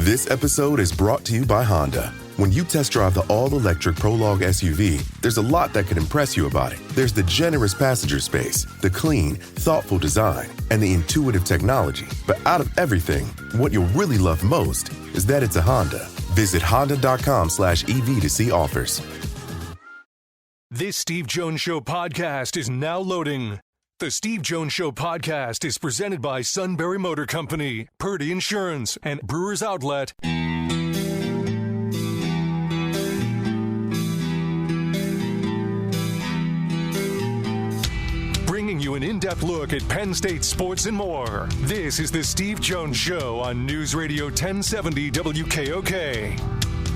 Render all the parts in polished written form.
This episode is brought to you by Honda. When you test drive the all-electric Prologue SUV, there's a lot that could impress you about it. There's the generous passenger space, the clean, thoughtful design, and the intuitive technology. But out of everything, what you'll really love most is that it's a Honda. Visit honda.com/EV to see offers. This Steve Jones Show podcast is now loading. The Steve Jones Show podcast is presented by Sunbury Motor Company, Purdy Insurance, and Brewers Outlet. Bringing you an in-depth look at Penn State sports and more. This is the Steve Jones Show on News Radio 1070 WKOK.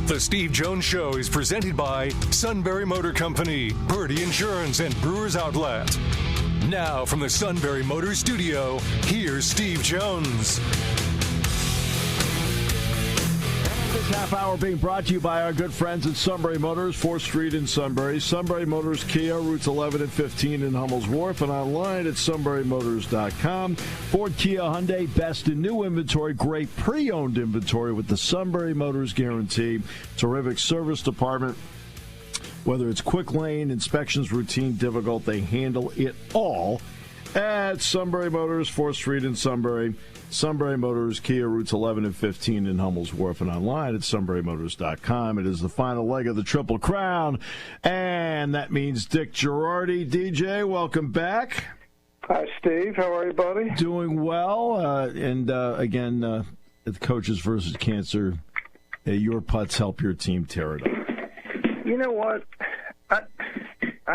The Steve Jones Show is presented by Sunbury Motor Company, Purdy Insurance, and Brewers Outlet. Now, from the Sunbury Motors studio, here's Steve Jones. This half hour being brought to you by our good friends at Sunbury Motors, 4th Street in Sunbury. Sunbury Motors Kia, routes 11 and 15 in Hummel's Wharf, and online at sunburymotors.com. Ford, Kia, Hyundai, best in new inventory, great pre-owned inventory with the Sunbury Motors guarantee. Terrific service department. Whether it's quick lane, inspections, routine, difficult, they handle it all at Sunbury Motors, 4th Street in Sunbury. Sunbury Motors, Kia, routes 11 and 15 in Hummel's Wharf, and online at sunburymotors.com. It is the final leg of the Triple Crown, and that means Dick Jerardi. DJ, welcome back. Hi, Steve. How are you, buddy? Doing well. Again, at the Coaches versus Cancer, your putts help your team tear it up. You know what? I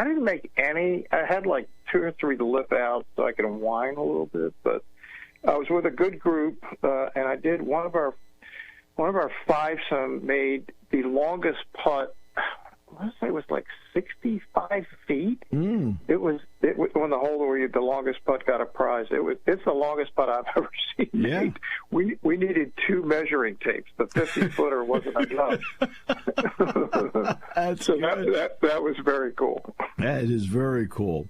didn't make any. I had like 2 or 3 to lip out so I could whine a little bit, but I was with a good group, and I did one of our fivesome made the longest putt. I want to say it was like 65 feet. It was on the hole where the longest putt got a prize. It's the longest putt I've ever seen. Yeah. We needed 2 measuring tapes. The 50-footer wasn't enough. That's so good. that was very cool. That is very cool.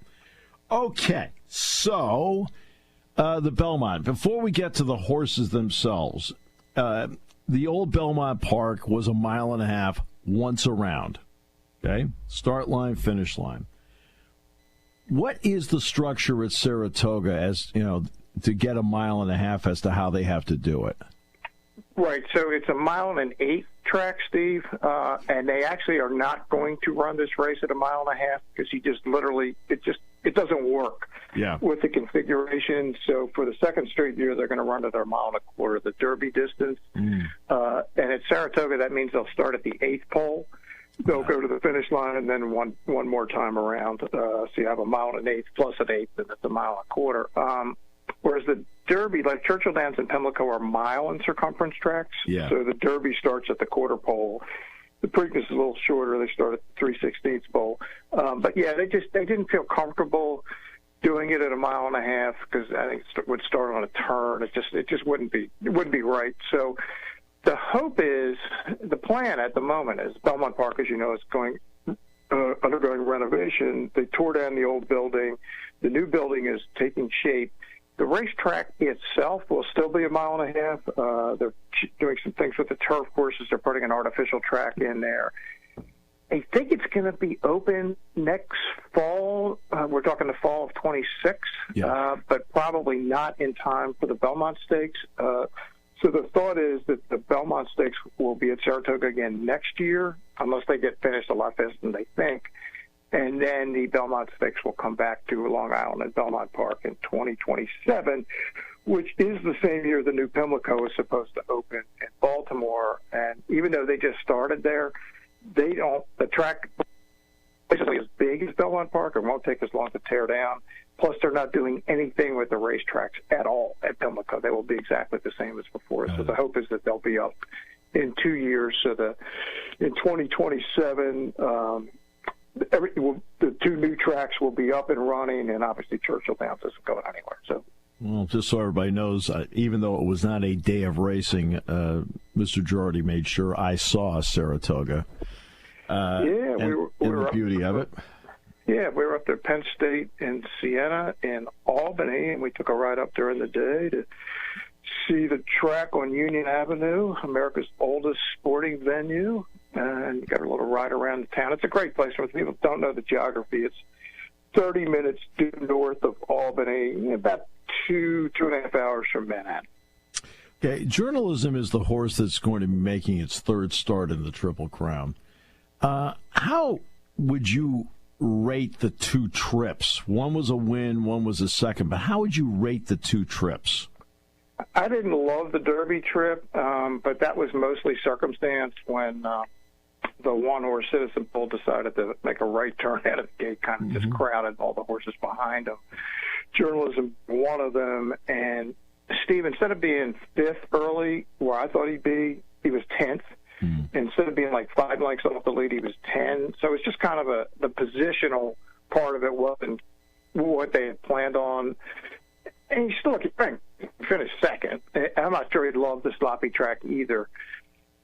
Okay, so the Belmont. Before we get to the horses themselves, the old Belmont Park was 1.5 miles once around. Okay, start line, finish line. What is the structure at Saratoga, as you know, to get 1.5 miles as to how they have to do it? Right. So it's 1.8 mile track, Steve, and they actually are not going to run this race at 1.5 miles because you just literally it doesn't work. Yeah. With the configuration. So for the second straight year, they're going to run at 1.25 miles, the Derby distance. And at Saratoga, that means they'll start at the 8th pole. They'll go to the finish line and then one more time around. So you have 1.8 miles plus an 8th, and it's 1.25 miles. Whereas the Derby, like Churchill Downs and Pimlico, are 1 mile in circumference tracks. Yeah. So the Derby starts at the quarter pole. The Preakness is a little shorter. They start at the 3/16 pole. But yeah, they didn't feel comfortable doing it at 1.5 miles because I think it would start on a turn. It just wouldn't be right. So the hope is, the plan at the moment is Belmont Park, as you know, is undergoing renovation. They tore down the old building. The new building is taking shape. The racetrack itself will still be 1.5 miles. They're doing some things with the turf courses. They're putting an artificial track in there. I think it's going to be open next fall. We're talking the fall of 26, but probably not in time for the Belmont Stakes. So the thought is that the Belmont Stakes will be at Saratoga again next year, unless they get finished a lot faster than they think. And then the Belmont Stakes will come back to Long Island at Belmont Park in 2027, which is the same year the new Pimlico is supposed to open in Baltimore. And even though they just started there, the track basically as big as Belmont Park. It won't take as long to tear down. Plus, they're not doing anything with the racetracks at all at Pimlico. They will be exactly the same as before. So the hope is that they'll be up in 2 years. So in 2027, the 2 new tracks will be up and running, and obviously Churchill Downs isn't going anywhere. So. Well, just so everybody knows, even though it was not a day of racing, Mr. Jerardi made sure I saw Saratoga. We were the beauty of it. Yeah, we were up there, Penn State and Siena and Albany, and we took a ride up during the day to see the track on Union Avenue, America's oldest sporting venue, and you got a little ride around the town. It's a great place. For people who don't know the geography, it's 30 minutes due north of Albany, about 2.5 hours from Manhattan. Okay, Journalism is the horse that's going to be making its third start in the Triple Crown. How would you rate the two trips? One was a win, one was a second, but how would you rate the two trips? I didn't love the Derby trip, but that was mostly circumstance when the one-horse Citizen Bull decided to make a right turn out of the gate, kind of just crowded all the horses behind him. Journalism, one of them, and Steve, instead of being fifth early, where I thought he'd be, he was 10th. Instead of being like 5 lengths off the lead, he was 10. So it's just kind of the positional part of it wasn't what they had planned on. And he still finished second. I'm not sure he'd love the sloppy track either.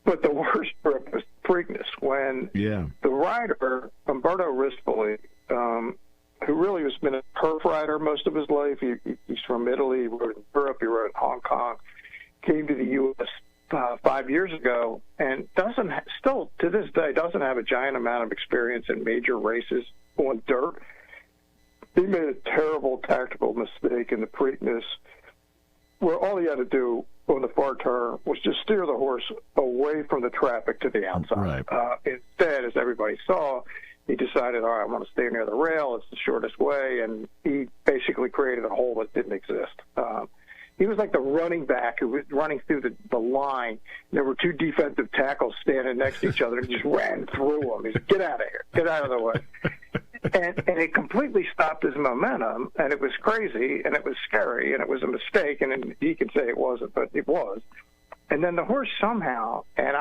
But the worst trip was Preakness, when the rider, Umberto Rispoli, who really has been a turf rider most of his life, he's from Italy, he rode in Europe, he rode in Hong Kong, came to the U.S. 5 years ago, and still to this day doesn't have a giant amount of experience in major races on dirt. He made a terrible tactical mistake in the Preakness, where all he had to do on the far turn was just steer the horse away from the traffic to the outside. Right. Instead, as everybody saw, he decided, all right, I'm going to stay near the rail. It's the shortest way, and he basically created a hole that didn't exist. He was like the running back who was running through the line. There were two defensive tackles standing next to each other and just ran through them. He said, get out of here. Get out of the way. And it completely stopped his momentum, and it was crazy, and it was scary, and it was a mistake, and he can say it wasn't, but it was. And then the horse somehow, and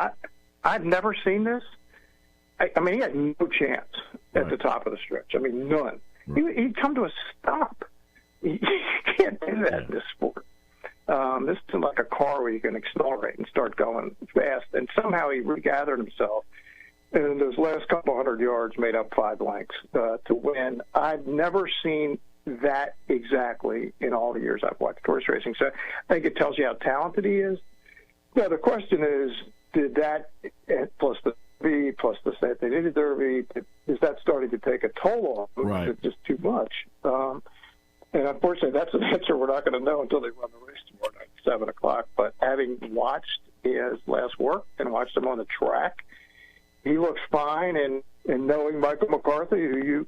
I've never seen this, I mean, he had no chance at the top of the stretch. I mean, none. Right. He'd come to a stop. You can't do that in this sport. This isn't like a car where you can accelerate and start going fast. And somehow he regathered himself, and in those last couple 100 yards made up 5 lengths to win. I've never seen that exactly in all the years I've watched horse racing. So I think it tells you how talented he is. Now, the question is, did that, plus the Derby, plus the Santa Derby, is that starting to take a toll on him? Right. Is it just too much? And unfortunately, that's an answer we're not going to know until they run the race tomorrow night at 7 o'clock. But having watched his last work and watched him on the track, he looks fine. And knowing Michael McCarthy, who you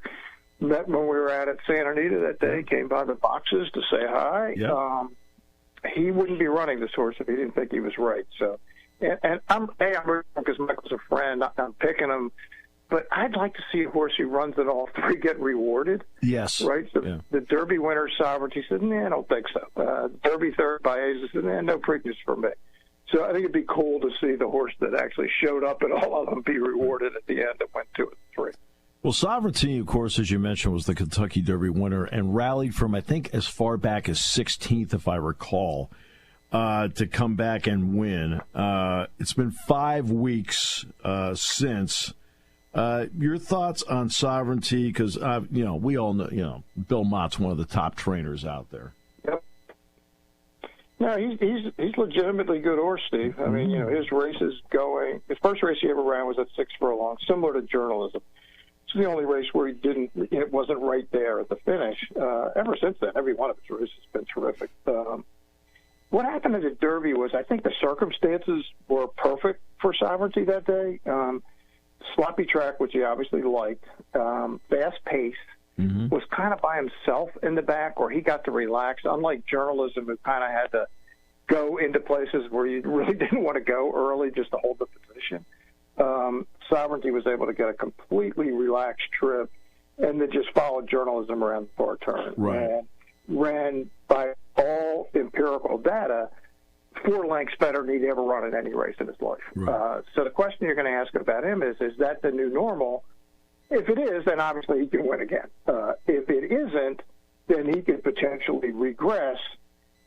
met when we were at Santa Anita that day, came by the boxes to say hi, he wouldn't be running this horse if he didn't think he was right. So, and I'm because Michael's a friend, I'm picking him. But I'd like to see a horse who runs at all 3 get rewarded. Yes. Right? So the Derby winner, Sovereignty, said, nah, I don't think so. Derby third by Aces said, nah, no Preakness for me. So I think it'd be cool to see the horse that actually showed up at all of them be rewarded at the end that went 2 and 3. Well, Sovereignty, of course, as you mentioned, was the Kentucky Derby winner and rallied from, I think, as far back as 16th, if I recall, to come back and win. It's been 5 weeks since. Your thoughts on Sovereignty? Because we all know, Belmont's one of the top trainers out there. Yep. No, he's legitimately good horse, Steve. I mean, his races going. His first race he ever ran was at 6 furlongs, similar to Journalism. It's the only race where it wasn't right there at the finish. Ever since then, every one of his races has been terrific. What happened at the Derby was, I think the circumstances were perfect for Sovereignty that day. Sloppy track, which he obviously liked, fast pace, was kind of by himself in the back, where he got to relax, unlike Journalism, who kind of had to go into places where you really didn't want to go early just to hold the position. Sovereignty was able to get a completely relaxed trip and then just followed Journalism around the far turn. Right. And ran, by all empirical data, 4 lengths better than he'd ever run in any race in his life. Right. So the question you're going to ask about him is that the new normal? If it is, then obviously he can win again. If it isn't, then he could potentially regress,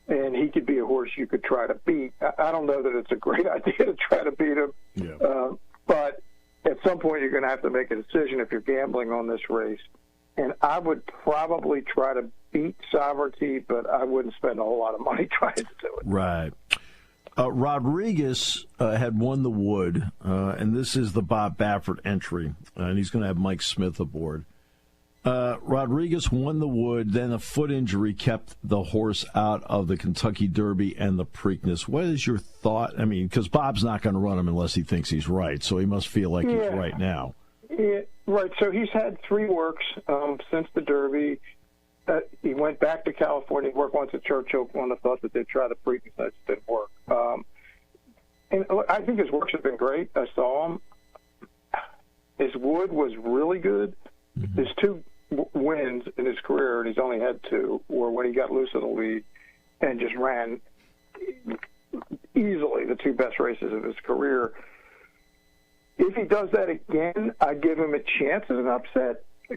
and he could be a horse you could try to beat. I don't know that it's a great idea to try to beat him, but at some point you're going to have to make a decision if you're gambling on this race. And I would probably try to beat Sovereignty, but I wouldn't spend a whole lot of money trying to do it. Right. Rodriguez had won the Wood, and this is the Bob Baffert entry, and he's going to have Mike Smith aboard. Rodriguez won the Wood, then a foot injury kept the horse out of the Kentucky Derby and the Preakness. What is your thought? I mean, because Bob's not going to run him unless he thinks he's right, so he must feel like he's right now. Yeah, right. So he's had 3 works since the Derby. He went back to California, worked once at Churchill on the thought that they'd try the Preakness. That just didn't work. And I think his works have been great. I saw him. His Wood was really good. Mm-hmm. His 2 wins in his career, and he's only had 2, were when he got loose in the lead and just ran easily the 2 best races of his career. If he does that again, I'd give him a chance at an upset. 2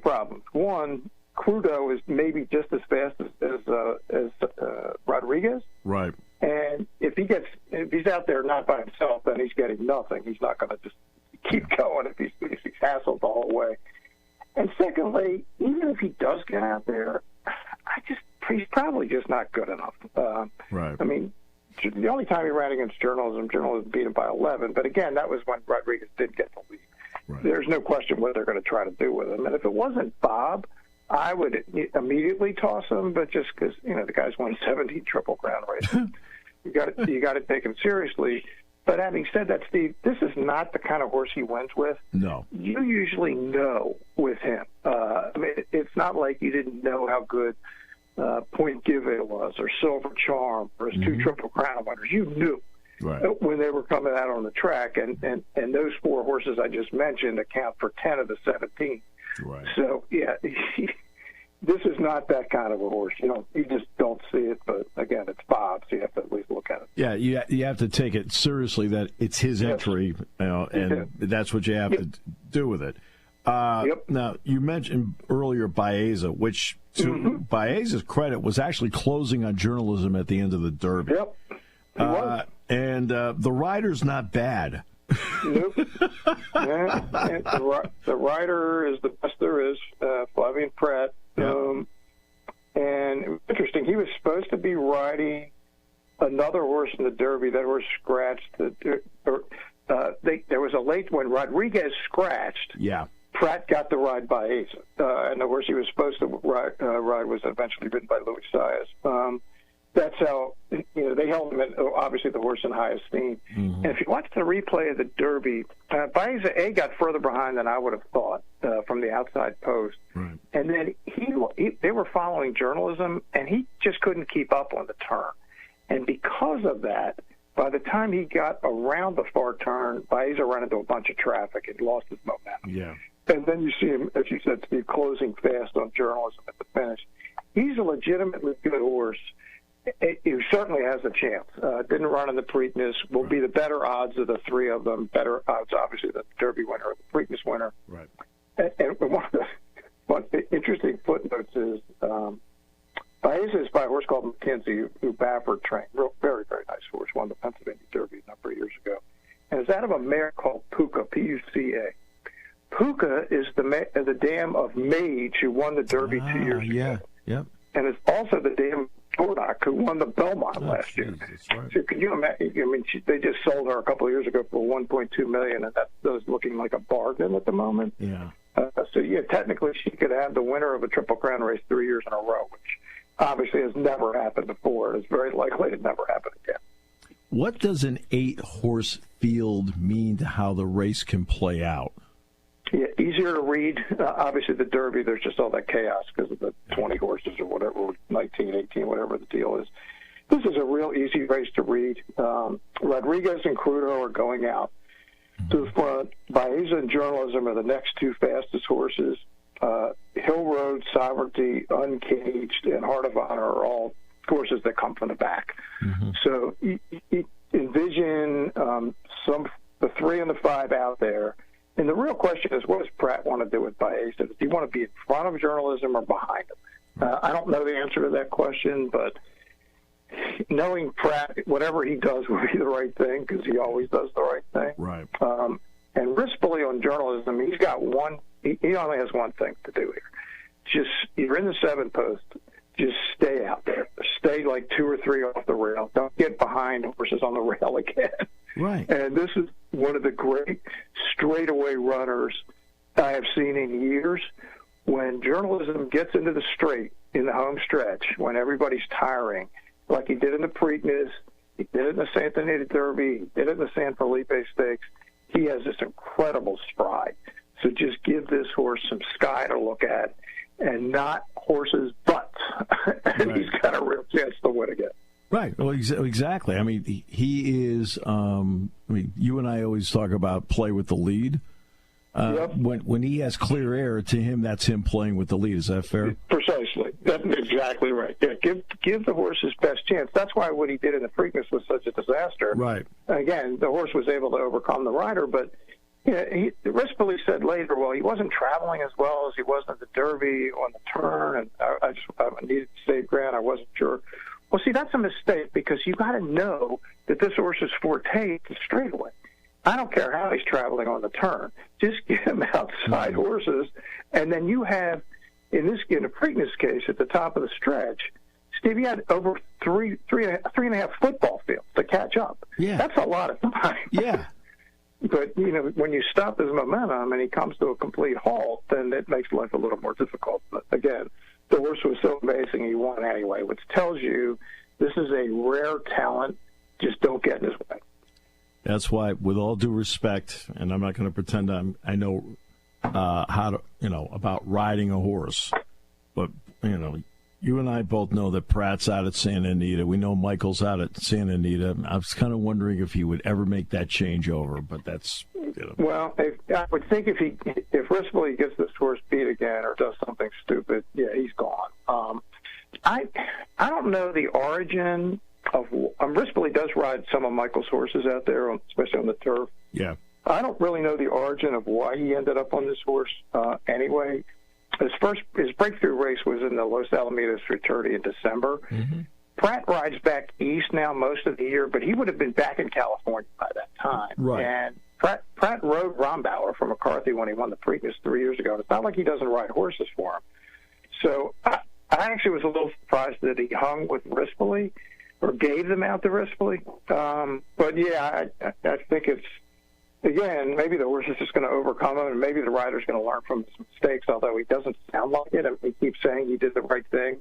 problems. One, Crudo is maybe just as fast as Rodriguez. Right. And if he's out there not by himself, then he's getting nothing. He's not going to just keep going if he's hassled the whole way. And secondly, even if he does get out there, he's probably just not good enough. Right. I mean, the only time he ran against Journalism beat him by 11. But again, that was when Rodriguez did get the lead. Right. There's no question what they're going to try to do with him. And if it wasn't Bob, I would immediately toss him. But just because the guy's won 17 Triple Crown races, you got to take him seriously. But having said that, Steve, this is not the kind of horse he wins with. No. You usually know with him. I mean, it's not like you didn't know how good Point Give was or Silver Charm or his 2 Triple Crown winners. You knew when they were coming out on the track. And those 4 horses I just mentioned account for 10 of the 17. Right. So, yeah, this is not that kind of a horse. You just don't see it. But again, it's Bob, so you have to at least look at it. Yeah, you have to take it seriously that it's his entry, and that's what you have to do with it. Now, you mentioned earlier Baeza, which to Baeza's credit was actually closing on Journalism at the end of the Derby. Yep, he was. And the rider's not bad. Nope. The rider is the best there is, Flavien Prat. Yep. And it was interesting. He was supposed to be riding another horse in the Derby. That horse scratched. There was a late when Rodriguez scratched. Yeah. Pratt got the ride by Baeza, and the horse he was supposed to ride was eventually ridden by Louis Saez. That's how they held him, obviously the horse in high esteem. Mm-hmm. And if you watch the replay of the Derby, Baeza got further behind than I would have thought from the outside post. Right. And then they were following Journalism, and he just couldn't keep up on the turn. And because of that, by the time he got around the far turn, Baeza ran into a bunch of traffic and lost his momentum. Yeah. And then you see him, as you said, Steve, closing fast on Journalism at the finish. He's a legitimately good horse. He certainly has a chance. Didn't run in the Preakness. Will be the better odds of the 3 of them. Better odds, obviously, the Derby winner or the Preakness winner. Right. And one of the interesting footnotes is Baeza is by a horse called McKenzie, who Baffert trained. Very, very nice horse. Won the Pennsylvania Derby a number of years ago. And it's out of a mare called Puka, P-U-C-A. Puka is the dam of Mage, who won the Derby 2 years ago. Yep. And it's also the dam of Jordak, who won the Belmont last year. Right. So can you imagine? I mean, they just sold her a couple of years ago for $1.2 million, and that was looking like a bargain at the moment. Yeah. So technically, she could have the winner of a Triple Crown race 3 years in a row, which obviously has never happened before. It's very likely to never happen again. What does an 8-horse field mean to how the race can play out? Yeah, easier to read. Obviously, the Derby, there's just all that chaos because of the 20 horses or whatever, 19, 18, whatever the deal is. This is a real easy race to read. Rodriguez and Crudo are going out to the front. Baeza and Journalism are the next 2 fastest horses. Hill Road, Sovereignty, Uncaged, and Heart of Honor are all horses that come from the back. Mm-hmm. So you envision the 3 and the 5 out there. And the real question is, what does Pratt want to do with Baeza? Does he want to be in front of Journalism or behind him? I don't know the answer to that question, but knowing Pratt, whatever he does will be the right thing because he always does the right thing. Right. And Rispoli on Journalism, he's got he only has one thing to do here. you're in the 7 post. Just stay out there. Stay like 2 or 3 off the rail. Don't get behind horses on the rail again. Right. And this is one of the great straightaway runners I have seen in years. When journalism gets into the straight in the home stretch, when everybody's tiring, like he did in the Preakness, he did it in the Santa Anita Derby, he did it in the San Felipe Stakes, he has this incredible stride. So just give this horse some sky to look at and not horses' butts. And Right. he's got a real chance to win again. Right. Well, exactly. I mean, he is. You and I always talk about play with the lead. Yep. When he has clear air, to him, that's him playing with the lead. Is that fair? Precisely. That's exactly right. Yeah, give the horse his best chance. That's why what he did in the Preakness was such a disaster. Right. Again, the horse was able to overcome the rider, but Rispoli said later, well, he wasn't traveling as well as he was in the Derby on the turn, and I needed to save ground. I wasn't sure. Well, see, that's a mistake because you got to know that this horse's forte is straightaway. I don't care how he's traveling on the turn. Just get him outside horses, and then you have, in the Preakness case, at the top of the stretch, Steve, you had over three and a half football fields to catch up. Yeah. That's a lot of time. Yeah. But, when you stop his momentum and he comes to a complete halt, then it makes life a little more difficult. But, again, the horse was so amazing he won anyway, which tells you this is a rare talent. Just don't get in his way. That's why, with all due respect, and I'm not going to pretend I know how to, about riding a horse, but, you and I both know that Pratt's out at Santa Anita. We know Michael's out at Santa Anita. I was kind of wondering if he would ever make that changeover, but that's. Well, I would think if Rispoli gets this horse beat again or does something stupid, yeah, he's gone. I don't know the origin of Rispoli does ride some of Michael's horses out there, especially on the turf. Yeah. I don't really know the origin of why he ended up on this horse anyway. His breakthrough race was in the Los Alamitos Jerardi in December. Mm-hmm. Pratt rides back east now most of the year, but he would have been back in California by that time. Right. And Pratt rode Rombauer from McCarthy when he won the Preakness 3 years ago. And it's not like he doesn't ride horses for him. So I actually was a little surprised that he hung with Rispoli or gave them out to Rispoli. But, yeah, I think it's, again, maybe the horse is just going to overcome him, and maybe the rider's going to learn from his mistakes, although he doesn't sound like it. He keeps saying he did the right thing.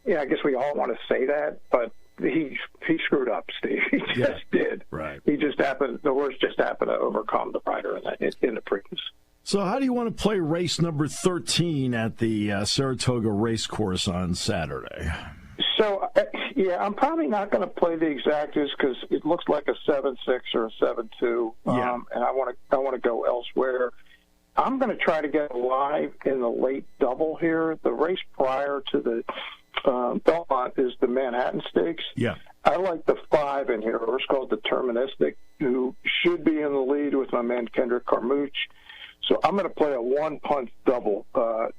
Yeah, I guess we all want to say that, but he screwed up, Steve. He just did. Right. The horse just happened to overcome the rider in the Preakness. So how do you want to play race number 13 at the Saratoga Race Course on Saturday? So, I'm probably not going to play the exactas because it looks like a 7-6 or a 7-2, and I want to go elsewhere. I'm going to try to get live in the late double here. The race prior to the Belmont is the Manhattan Stakes. Yeah. I like the 5 in here. A horse called Deterministic, who should be in the lead with my man Kendrick Carmouche. So I'm going to play a one-punch double.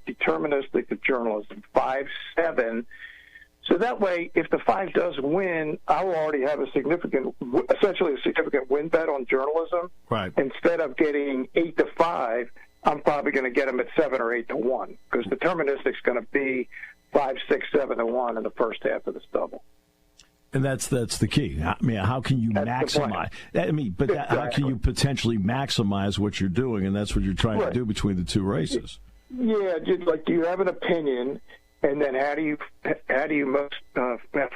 Deterministic, the journalism, 5-7. So that way, if the 5 does win, I will already have essentially a significant win bet on journalism. Right. Instead of getting 8-5, I'm probably going to get him at 7 or 8-1 because Deterministic's going to be 5, 6, 7-1 in the first half of this double. And that's the key. I mean, how can you maximize? How can you potentially maximize what you're doing? And that's what you're trying to do between the two races. Yeah, just like, do you have an opinion? And then how do you most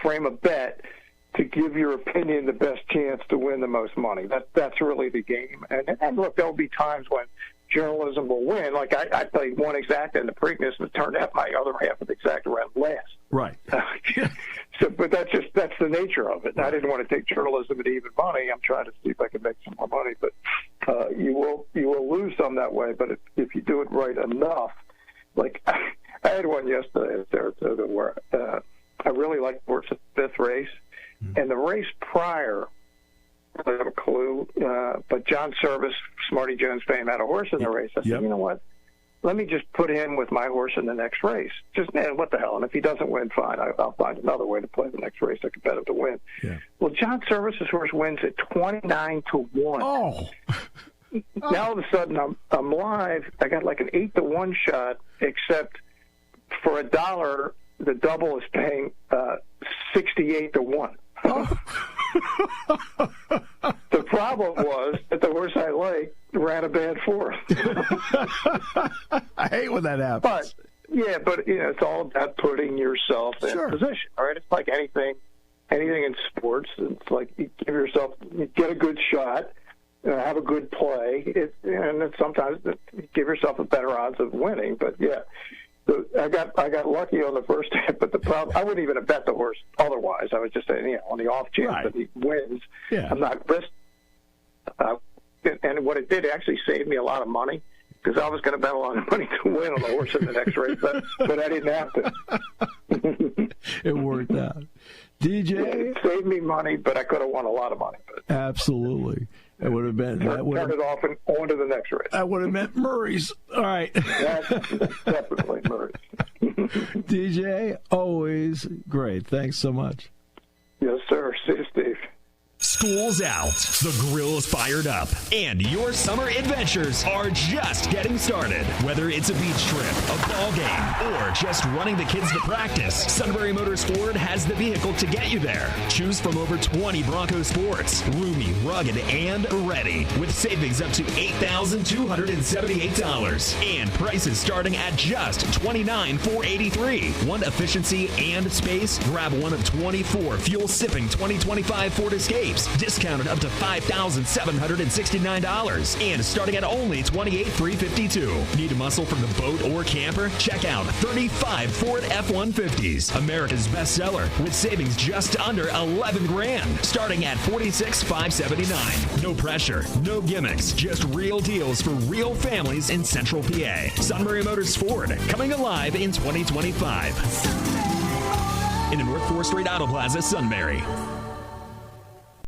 frame a bet to give your opinion the best chance to win the most money? That's really the game. And look, there'll be times when journalism will win. Like I played one exacta in the Preakness, and it turned out my other half of the exacta ran last. Right. But that's the nature of it. I didn't want to take journalism at even money. I'm trying to see if I can make some more money, but you will lose some that way. But if you do it right enough, like I had one yesterday at Saratoga where I really liked the horse at the 5th race, and the race prior, I don't have a clue, but John Service, Smarty Jones fame, had a horse in the race. I said, you know what? Let me just put him with my horse in the next race. What the hell? And if he doesn't win, fine. I'll find another way to play the next race. I can bet him to win. Yeah. Well, John Service's horse wins at 29-1. Oh. Now all of a sudden I'm live. I got like an 8-1 shot, except for $1, the double is paying 68 to 1. Oh. The problem was that the horse I liked ran a bad fourth. I hate when that happens. But it's all about putting yourself in position. All right, it's like anything in sports. It's like you get a good shot, have a good play, and then sometimes you give yourself a better odds of winning. But I got lucky on the first half, but the problem, I wouldn't even have bet the horse otherwise. I was just saying, on the off chance that he wins, I'm not risking. And what it did actually saved me a lot of money, because I was going to bet a lot of money to win on the horse in the next race, but I didn't have to. It worked out. DJ? Yeah, it saved me money, but I could have won a lot of money. Absolutely. It would have been. Turn it off and on to the next race. That would have meant Murray's. All right. That's definitely Murray's. DJ, always great. Thanks so much. Yes, sir. See you, Steve. School's out, the grill's fired up, and your summer adventures are just getting started. Whether it's a beach trip, a ball game, or just running the kids to practice, Sunbury Motors Ford has the vehicle to get you there. Choose from over 20 Bronco Sports, roomy, rugged, and ready, with savings up to $8,278 and prices starting at just $29,483. Want efficiency and space? Grab one of 24 fuel-sipping 2025 Ford Escapes, discounted up to $5,769 and starting at only $28,352. Need a muscle from the boat or camper? Check out 35 Ford F-150s, America's bestseller, with savings just under $11,000, starting at $46,579. No pressure, no gimmicks, just real deals for real families in Central PA. Sunbury Motors Ford, coming alive in 2025. In the North 4th Street Auto Plaza, Sunbury.